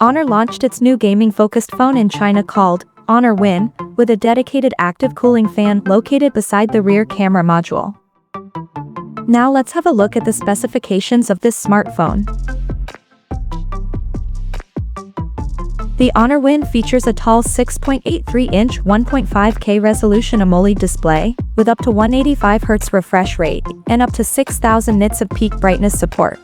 Honor launched its new gaming-focused phone in China called Honor Win, with a dedicated active cooling fan located beside the rear camera module. Now let's have a look at the specifications of this smartphone. The Honor Win features a tall 6.83-inch 1.5K resolution AMOLED display, with up to 185Hz refresh rate, and up to 6000 nits of peak brightness support.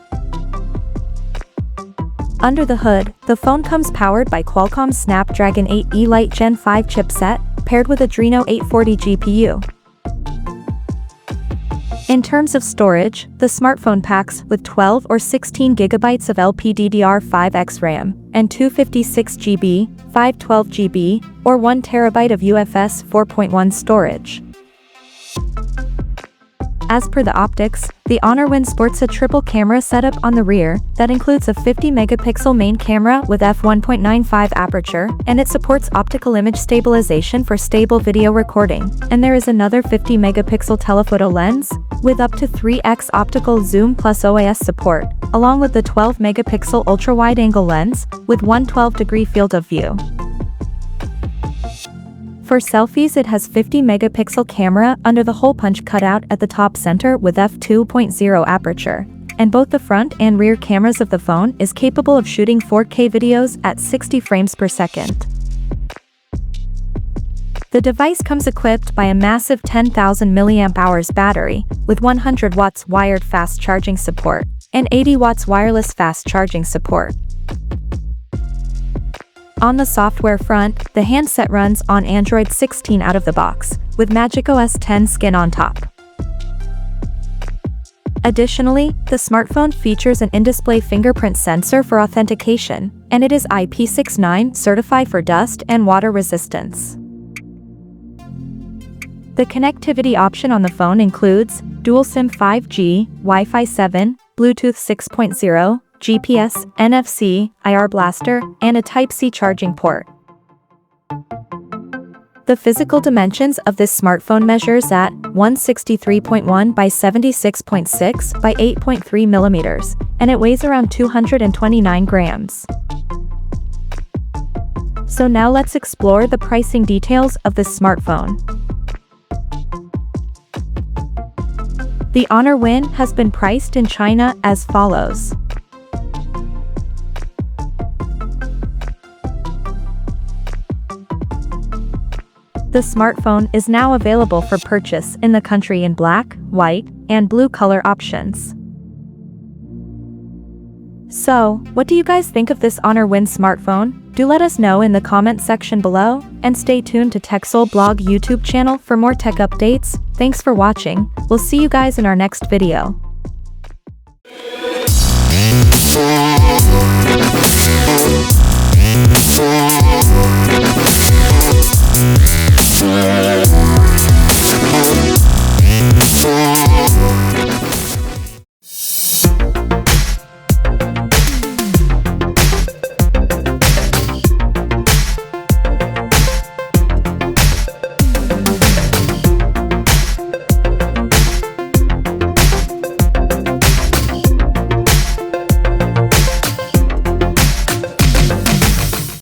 Under the hood, the phone comes powered by Qualcomm's Snapdragon 8 Elite Gen 5 chipset, paired with Adreno 840 GPU. In terms of storage, the smartphone packs with 12 or 16 GB of LPDDR5X RAM, and 256GB, 512GB, or 1 TB of UFS 4.1 storage. As per the optics, the Honor Win sports a triple camera setup on the rear that includes a 50-megapixel main camera with f1.95 aperture, and it supports optical image stabilization for stable video recording, and there is another 50-megapixel telephoto lens, with up to 3x optical zoom plus OIS support, along with the 12-megapixel ultra-wide-angle lens, with 112-degree field of view. For selfies, it has 50-megapixel camera under the hole punch cutout at the top center with f2.0 aperture, and both the front and rear cameras of the phone is capable of shooting 4K videos at 60 frames per second. The device comes equipped by a massive 10,000 mAh battery, with 100 watts wired fast charging support, and 80 watts wireless fast charging support. On the software front, the handset runs on Android 16 out of the box, with macOS 10 skin on top. Additionally, the smartphone features an in-display fingerprint sensor for authentication, and it is IP69 certified for dust and water resistance. The connectivity option on the phone includes dual SIM 5G, Wi-Fi 7, Bluetooth 6.0, GPS, NFC, IR blaster, and a Type-C charging port. The physical dimensions of this smartphone measures at 163.1 by 76.6 by 8.3 millimeters, and it weighs around 229 grams. So now let's explore the pricing details of this smartphone. The Honor Win has been priced in China as follows. The smartphone is now available for purchase in the country in black, white, and blue color options. So, what do you guys think of this Honor Win smartphone? Do let us know in the comment section below, and stay tuned to TechSole Blog YouTube channel for more tech updates. Thanks for watching. We'll see you guys in our next video.